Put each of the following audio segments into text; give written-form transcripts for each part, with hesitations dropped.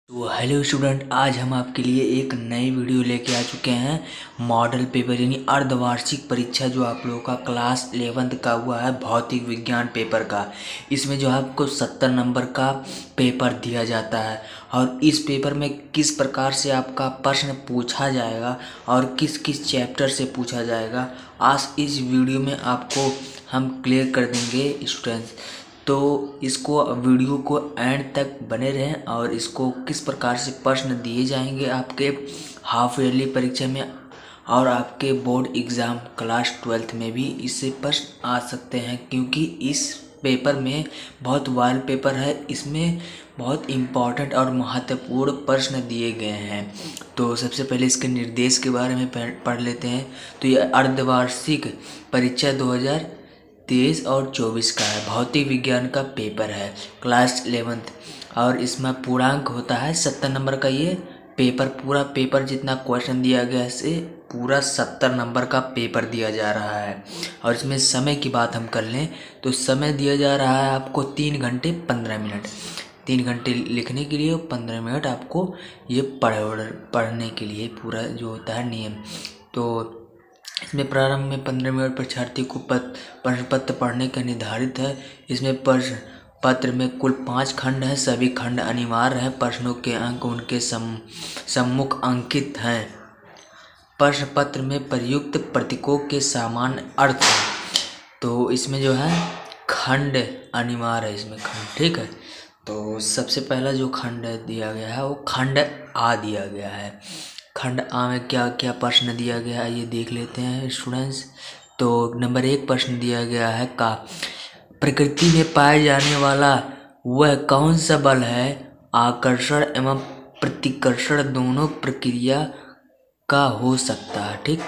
तो hello student, आज हम आपके लिए एक नई वीडियो लेके आ चुके हैं। मॉडल पेपर यानी अर्धवार्षिक परीक्षा जो आप लोगों का क्लास 11th का हुआ है, भौतिक विज्ञान पेपर का। इसमें जो है आपको 70 नंबर का पेपर दिया जाता है और इस पेपर में किस प्रकार से आपका प्रश्न पूछा जाएगा और किस किस चैप्टर से पूछा जाएगा, आज इस वीडियो में आपको हम क्लियर कर देंगे स्टूडेंट्स। तो इसको वीडियो को एंड तक बने रहें और इसको किस प्रकार से प्रश्न दिए जाएंगे आपके हाफ ईयरली परीक्षा में और आपके बोर्ड एग्ज़ाम क्लास 12th में भी इससे प्रश्न आ सकते हैं, क्योंकि इस पेपर में बहुत वायरल पेपर है। इसमें बहुत इम्पॉर्टेंट और महत्वपूर्ण प्रश्न दिए गए हैं। तो सबसे पहले इसके निर्देश के बारे में पढ़ लेते हैं। तो ये अर्धवार्षिक परीक्षा 2023 और 24 का है, भौतिक विज्ञान का पेपर है, क्लास 11th। और इसमें पूर्णांक होता है 70 नंबर का। ये पेपर पूरा पेपर जितना क्वेश्चन दिया गया है इसे पूरा 70 नंबर का पेपर दिया जा रहा है। और इसमें समय की बात हम कर लें तो समय दिया जा रहा है आपको 3 घंटे 15 मिनट। 3 घंटे लिखने के लिए और 15 मिनट आपको ये पढ़ने के लिए पूरा जो होता है नियम। तो इसमें प्रारंभ में 15 मिनट परीक्षार्थी को प्रश्न पत्र पढ़ने का निर्धारित है। इसमें प्रश्न पत्र में कुल 5 खंड हैं, सभी खंड अनिवार्य हैं। प्रश्नों के अंक उनके सम्मुख अंकित हैं। प्रश्न पत्र में प्रयुक्त प्रतीकों के सामान्य अर्थ हैं। तो इसमें जो है खंड अनिवार्य है, इसमें खंड, ठीक है। तो सबसे पहला जो खंड दिया गया है वो खंड आ दिया गया है। खंड आ में क्या क्या प्रश्न दिया गया है ये देख लेते हैं स्टूडेंट्स। तो नंबर 1 प्रश्न दिया गया है का प्रकृति में पाए जाने वाला वह कौन सा बल है आकर्षण एवं प्रतिकर्षण दोनों प्रक्रिया का हो सकता है, ठीक।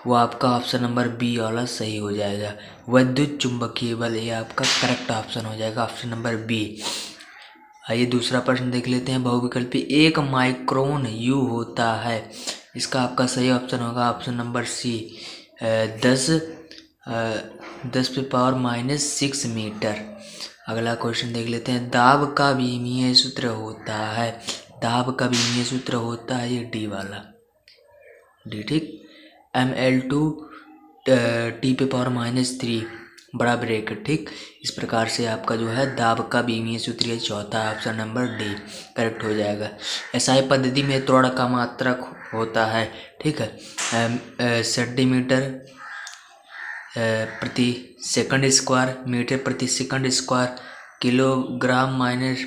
वो आपका ऑप्शन नंबर बी वाला सही हो जाएगा। विद्युत चुंबकीय बल, ये आपका करेक्ट ऑप्शन हो जाएगा, ऑप्शन नंबर बी। आइए दूसरा प्रश्न देख लेते हैं। बहुविकल्पी 1 माइक्रोन यू होता है, इसका आपका सही ऑप्शन होगा ऑप्शन नंबर सी, 10⁻⁻6 मीटर। अगला क्वेश्चन देख लेते हैं। दाब का विमीय सूत्र होता है, दाब का विमीय सूत्र होता है ये डी वाला, डी, ठीक। ml2 T⁻³ बड़ा ब्रैकेट, ठीक। इस प्रकार से आपका जो है दाब का विमीय सूत्र चौथा ऑप्शन नंबर डी करेक्ट हो जाएगा। एसआई पद्धति में त्वरण का मात्रक होता है, ठीक है, सेंटीमीटर प्रति सेकंड स्क्वायर, मीटर प्रति second square, kilogram minus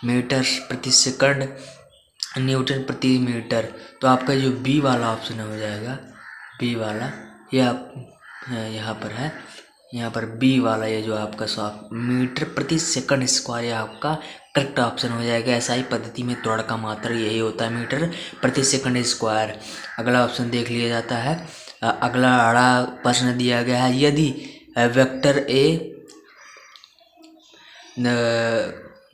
metre प्रति सेकंड, न्यूटन प्रति मीटर। तो आपका जो बी वाला ऑप्शन हो जाएगा, बी वाला, ये आप यहाँ पर है, यहाँ पर बी वाला ये जो आपका मीटर प्रति सेकंड स्क्वायर, ये आपका करेक्ट ऑप्शन हो जाएगा। एसआई पद्धति में त्वरण का मात्रक यही होता है, मीटर प्रति सेकंड स्क्वायर। अगला ऑप्शन देख लिया जाता है। अगला बड़ा प्रश्न दिया गया है। यदि vector A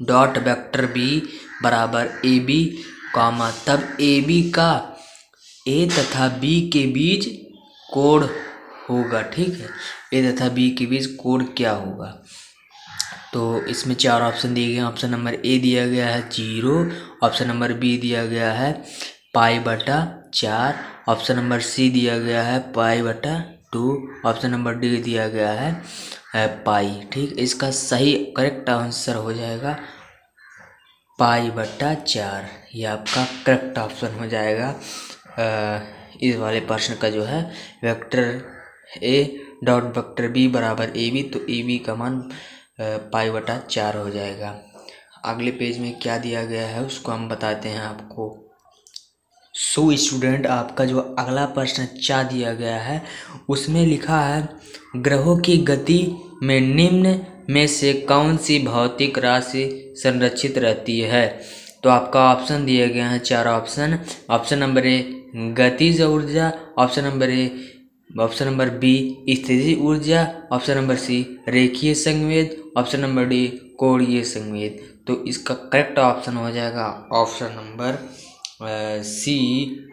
dot vector B बराबर ए बी कॉमा, तब ए बी का ए तथा बी के बीच कोण होगा, ठीक है। ए तथा बी के बीच कोण क्या होगा? तो इसमें 4 ऑप्शन दिए गए हैं। ऑप्शन नंबर ए दिया गया है 0, ऑप्शन नंबर बी दिया गया है π/4, ऑप्शन नंबर सी दिया गया है π/2, ऑप्शन नंबर डी दिया गया है पाई, ठीक। इसका सही करेक्ट आंसर हो जाएगा π/4, ये आपका करेक्ट ऑप्शन हो जाएगा। इस वाले प्रश्न का जो है vector A dot vector B बराबर ए बी, तो ए बी का मान π/4 हो जाएगा। अगले पेज में क्या दिया गया है उसको हम बताते हैं आपको। सो स्टूडेंट, आपका जो अगला प्रश्न 4 दिया गया है उसमें लिखा है ग्रहों की गति में निम्न में से कौन सी भौतिक राशि संरक्षित रहती है? तो आपका ऑप्शन दिए गए हैं 4 ऑप्शन। ऑप्शन नंबर ए गतिज ऊर्जा, option number A, option number B स्थितिज ऊर्जा, ऑप्शन नंबर सी रेखीय संवेद, ऑप्शन नंबर डी कोणीय संवेद। तो इसका करेक्ट ऑप्शन हो जाएगा ऑप्शन नंबर सी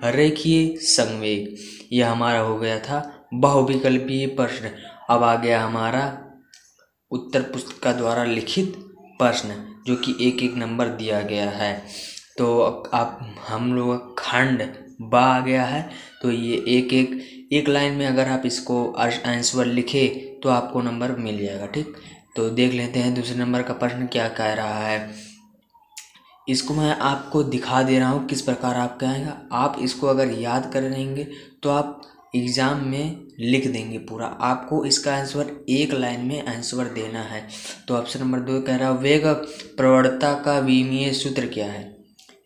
रेखीय संवेग। यह हमारा हो गया था बहुविकल्पीय प्रश्न। अब आ गया हमारा उत्तर पुस्तिका द्वारा लिखित प्रश्न, जो कि 1-1 नंबर दिया गया है। तो आप हम लोग खंड बा आ गया है। तो ये एक लाइन में अगर आप इसको आंसर लिखे तो आपको नंबर मिल जाएगा। ठीक, तो देख लेते हैं दूसरे नंबर का प्रश्न क्या कह रहा है। इसको मैं आपको दिखा दे रहा हूँ किस प्रकार आप कहेंगे। आप इसको अगर याद कर लेंगे तो आप एग्ज़ाम में लिख देंगे पूरा। आपको इसका आंसर एक लाइन में आंसर देना है। तो ऑप्शन नंबर 2 कह रहा है वेग प्रवणता का विमीय सूत्र क्या है।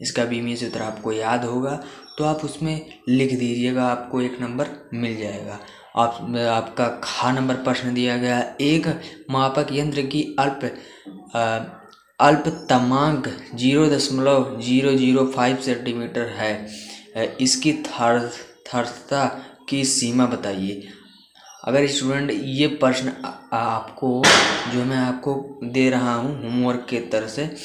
इसका विमीय सूत्र आपको याद होगा तो आप उसमें लिख दीजिएगा, आपको एक नंबर मिल जाएगा। आपका खा नंबर प्रश्न दिया गया है। एक मापक यंत्र की अल्पतमांक 0.005 सेंटीमीटर है। इसकी थर्सता की सीमा बताइए। अगर स्टूडेंट ये प्रश्न आपको जो मैं आपको दे रहा हूँ होमवर्क के तरह से,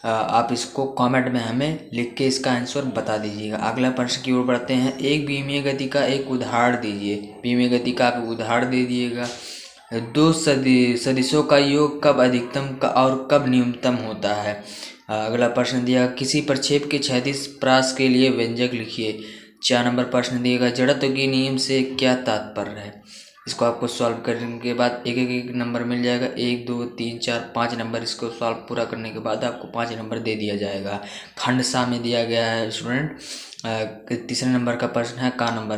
आप इसको कमेंट में हमें लिख के इसका आंसर बता दीजिएगा। अगला प्रश्न की ओर बढ़ते हैं। एक विमीय गति का एक उदाहरण दीजिए। विमीय गति का आप उदाहरण दे दिएगा। दो सदिशों का योग कब अधिकतम और कब न्यूनतम होता है। अगला प्रश्न दिया किसी प्रक्षेप के क्षैतिज प्रास के लिए व्यंजक लिखिए। 4 नंबर प्रश्न दिएगा जड़त्व के नियम से क्या तात्पर्य है। इसको आपको सॉल्व करने के बाद एक नंबर मिल जाएगा। 1 2 3 4 5 नंबर। इसको सॉल्व पूरा करने के बाद आपको 5 नंबर दे दिया जाएगा। खंड सा में दिया गया है स्टूडेंट। तीसरे नंबर का प्रश्न है का नंबर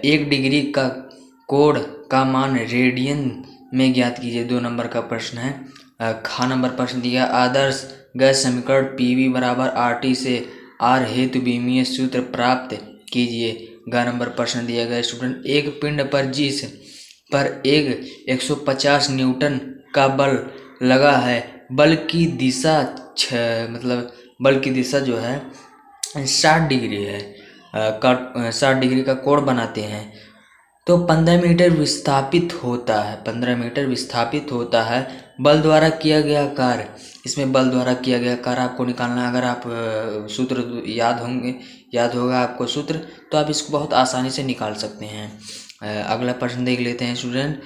1 डिग्री का कोण का मान रेडियन में ज्ञात कीजिए। 2 नंबर का प्रश्न है। खा नंबर प्रश्न दिया आदर्श गैस समीकरण PV बराबर RT से R हेतु विमीय सूत्र प्राप्त कीजिए। ग नंबर प्रश्न दिया गया स्टूडेंट एक पिंड पर जिस पर 150 न्यूटन का बल लगा है, बल की दिशा बल की दिशा जो है 60 डिग्री है। 60 डिग्री का कोण बनाते हैं तो 15 मीटर विस्थापित होता है। 15 मीटर विस्थापित होता है। बल द्वारा किया गया कार्य। इसमें बल द्वारा किया गया कार्य आपको निकालना है। अगर आप सूत्र याद होगा आपको सूत्र, तो आप इसको बहुत आसानी से निकाल सकते हैं। अगला प्रश्न देख लेते हैं स्टूडेंट।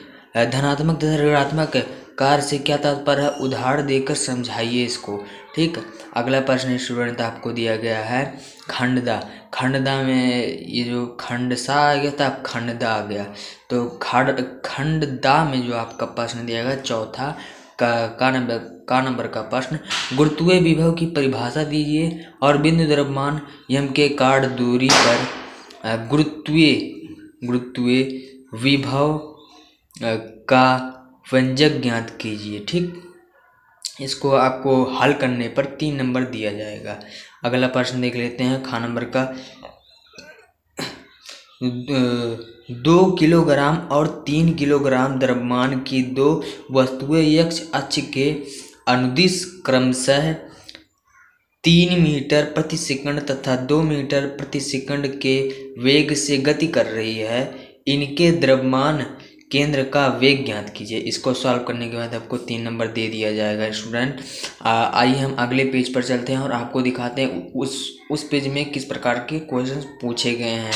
धनात्मक तथा ऋणात्मक कार्य से क्या तात्पर्य है, उदाहरण देकर समझाइए इसको। ठीक, अगला प्रश्न स्टूडेंट आपको दिया गया है खंडदा। खंडदा में ये जो खंडसा आ गया था, अब खंडदा आ गया। तो खंडदा में जो आपका प्रश्न दिया गया चौथा का नंबर का प्रश्न गुरुत्वीय विभव की परिभाषा दीजिए और बिंदु द्रव्यमान यम के काट दूरी पर गुरुत्वीय विभव का व्यंजक ज्ञात कीजिए। ठीक, इसको आपको हल करने पर 3 नंबर दिया जाएगा। अगला प्रश्न देख लेते हैं खा नंबर का 2 किलोग्राम और 3 किलोग्राम द्रव्यमान की 2 वस्तुएं x अक्ष के अनुदिश क्रमशः 3 मीटर प्रति सेकंड तथा 2 मीटर प्रति सेकंड के वेग से गति कर रही है। इनके द्रव्यमान केंद्र का वेग ज्ञात कीजिए। इसको सॉल्व करने के बाद आपको 3 नंबर दे दिया जाएगा स्टूडेंट। आइए हम अगले पेज पर चलते हैं और आपको दिखाते हैं उस पेज में किस प्रकार के क्वेश्चन पूछे गए हैं।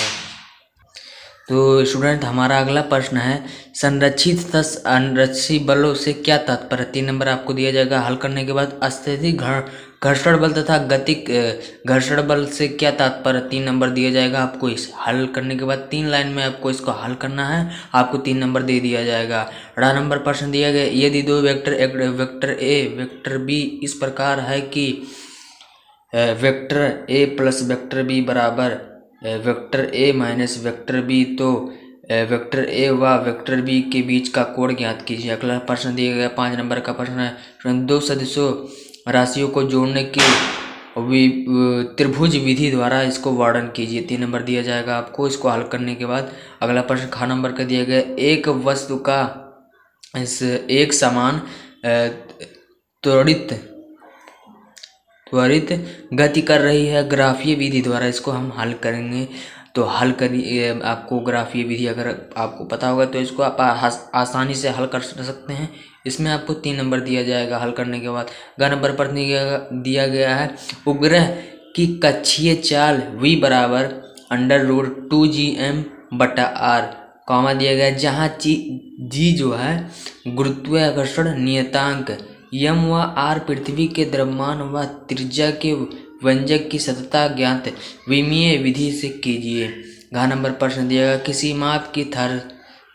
तो स्टूडेंट हमारा अगला प्रश्न है संरक्षित तथा अनरक्षित बलों से क्या तात्पर्य। 3 नंबर आपको दिया जाएगा। हल करने के बाद स्थैतिक घर्षण बल तथा गतिक घर्षण बल से क्या तात्पर्य, 3 नंबर दिया जाएगा आपको। इस हल करने के बाद 3 लाइन में आपको इसको हल करना है, आपको 3 नंबर दे दिया जाएगा। 18 नंबर प्रश्न दिया गया यदि 2 vector vector A vector B इस प्रकार है कि vector A plus vector B बराबर vector A minus vector B, तो वेक्टर ए व वेक्टर बी के बीच का कोण ज्ञात कीजिए। अगला प्रश्न दिया गया 5 नंबर का प्रश्न है 2 सदिशों राशियों को जोड़ने की त्रिभुज विधि द्वारा इसको वर्णन कीजिए। 3 नंबर दिया जाएगा आपको। इसको हल करने के बाद अगला प्रश्न खा नंबर का दिया गया एक वस्तु का एक समान त्वरित गति कर रही है ग्राफीय विधि द्वारा, इसको हम हल करेंगे। तो हल करिए, आपको ग्राफीय विधि अगर आपको पता होगा तो इसको आप आसानी से हल कर सकते हैं। इसमें आपको 3 नंबर दिया जाएगा हल करने के बाद। ग नंबर पर दिया गया है उपग्रह की कक्षीय चाल v बराबर √2gm/r, कॉमा दिया गया जहाँ g जो है गुरुत्वाकर्षण नियतांक, m व r पृथ्वी के द्रव्यमान व त्रिज्या के व्यंजक की सततता ज्ञात विमीय विधि से कीजिए। घ नंबर प्रश्न दिया गया, किसी माप की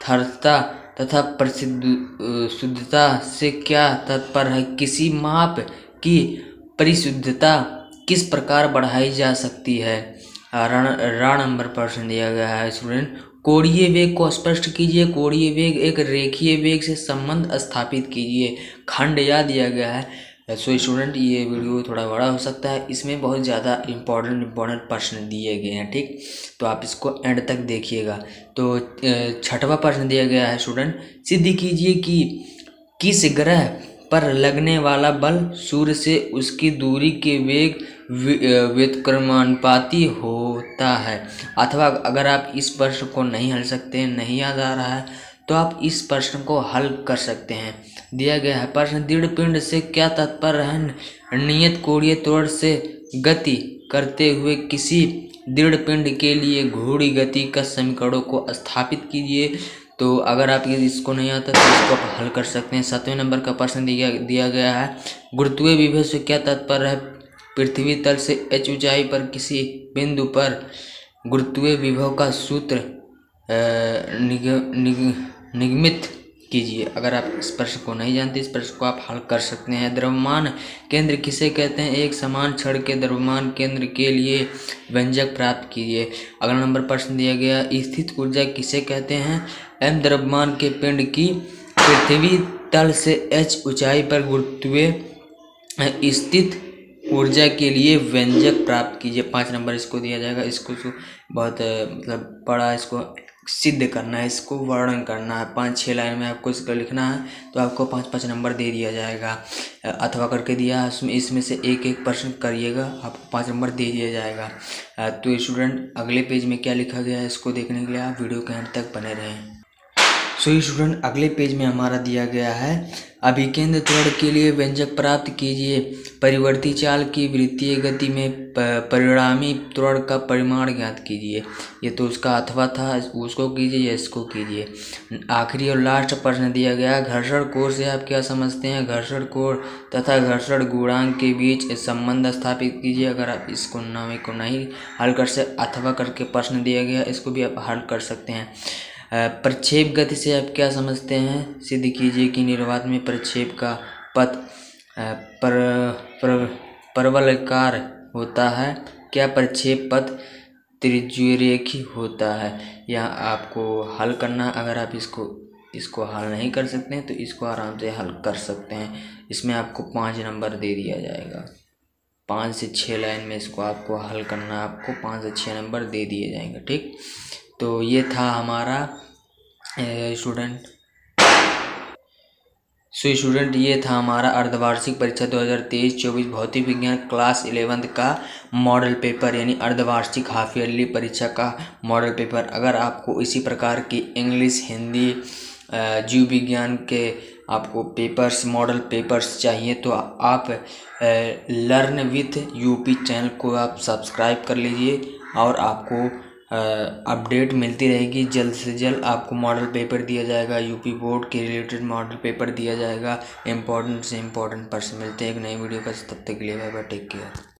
थरता तथा परिशुद्धता से क्या तात्पर्य है? किसी माप की परिशुद्धता किस प्रकार बढ़ाई जा सकती है? रा नंबर प्रश्न दिया गया है स्टूडेंट, कोणीय वेग को स्पष्ट कीजिए। कोणीय वेग एक रेखीय वेग से संबंध स्थापित कीजिए। खंड या दिया गया है। सो स्टूडेंट ये वीडियो थोड़ा बड़ा हो सकता है, इसमें बहुत ज़्यादा इम्पोर्टेंट प्रश्न दिए गए हैं, ठीक, तो आप इसको एंड तक देखिएगा। तो छठवां प्रश्न दिया गया है स्टूडेंट, सिद्ध कीजिए कि किस ग्रह पर लगने वाला बल सूर्य से उसकी दूरी के वेग व्युत्क्रमानुपाती होता है। अथवा अगर आप इस प्रश्न को नहीं हल सकते हैं, नहीं याद आ रहा है, तो आप इस प्रश्न को हल कर सकते हैं। दिया गया है प्रश्न, दृढ़ पिंड से क्या तात्पर्य है? नियत कोणीय त्वरण से गति करते हुए किसी दृढ़ पिंड के लिए घूर्णी गति का समीकरणों को स्थापित कीजिए। तो अगर आप इसको नहीं आता तो इसको आप हल कर सकते हैं। 7वें नंबर का प्रश्न दिया गया है, गुरुत्वीय विभव से क्या तात्पर्य है? पृथ्वी तल से h ऊंचाई पर किसी बिंदु पर गुरुत्वीय विभव का सूत्र निगमित कीजिए। अगर आप इस प्रश्न को नहीं जानते, इस प्रश्न को आप हल कर सकते हैं। द्रव्यमान केंद्र किसे कहते हैं? एक समान छड़ के द्रव्यमान केंद्र के लिए व्यंजक प्राप्त कीजिए। अगला नंबर प्रश्न दिया गया, स्थित ऊर्जा किसे कहते हैं? m द्रव्यमान के पिंड की पृथ्वी तल से h ऊंचाई पर गुरुत्वीय स्थित ऊर्जा के लिए व्यंजक प्राप्त कीजिए। 5 नंबर इसको दिया जाएगा। इसको बहुत मतलब बड़ा इसको सिद्ध करना है, इसको वर्णन करना है। 5-6 लाइन में आपको इसको लिखना है, तो आपको 5-5 नंबर दे दिया जाएगा। अथवा करके दिया है, इसमें से एक एक प्रश्न करिएगा, आपको 5 नंबर दे दिया जाएगा। तो स्टूडेंट अगले पेज में क्या लिखा गया है, इसको देखने के लिए आप वीडियो के अंत तक बने रहें। सो स्टूडेंट अगले पेज में हमारा दिया गया है, अभिकेंद्र त्वरण के लिए व्यंजक प्राप्त कीजिए। परिवर्ती चाल की वृत्तीय गति में परिणामी त्वरण का परिमाण ज्ञात कीजिए। ये तो उसका अथवा था, उसको कीजिए या इसको कीजिए। आखिरी और लास्ट प्रश्न दिया गया, घर्षण कोण से आप क्या समझते हैं? घर्षण कोण तथा घर्षण गुणांक के बीच संबंध स्थापित कीजिए। अगर आप इसको नहीं हल कर सकते, अथवा करके प्रश्न दिया गया, इसको भी आप हल कर सकते हैं। प्रक्षेप गति से आप क्या समझते हैं? सिद्ध कीजिए कि निर्वात में प्रक्षेप का पथ परवलयकार होता है। क्या प्रक्षेप पथ त्रिज्यरेखी होता है? यह आपको हल करना। अगर आप इसको हल नहीं कर सकते हैं तो इसको आराम से हल कर सकते हैं। इसमें आपको 5 नंबर दे दिया जाएगा। 5 से 6 लाइन में इसको आपको हल करना, आपको 5 से 6 नंबर दे दिए जाएंगे, ठीक। तो ये था हमारा स्टूडेंट ये था हमारा अर्धवार्षिक परीक्षा 2023-24 भौतिक विज्ञान क्लास 11th का मॉडल पेपर, यानी अर्धवार्षिक हाफ ईयरली परीक्षा का मॉडल पेपर। अगर आपको इसी प्रकार की इंग्लिश, हिंदी, जीव विज्ञान के आपको पेपर्स, मॉडल पेपर्स चाहिए तो आप लर्न विथ यूपी चैनल को आप सब्सक्राइब कर लीजिए और आपको अपडेट मिलती रहेगी। जल्द से जल्द आपको मॉडल पेपर दिया जाएगा, यूपी बोर्ड के रिलेटेड मॉडल पेपर दिया जाएगा। इम्पोर्टेंट से इम्पोर्टेंट प्रश्न मिलते हैं एक नई वीडियो का। तब तक के लिए बाय बाय, टेक केयर।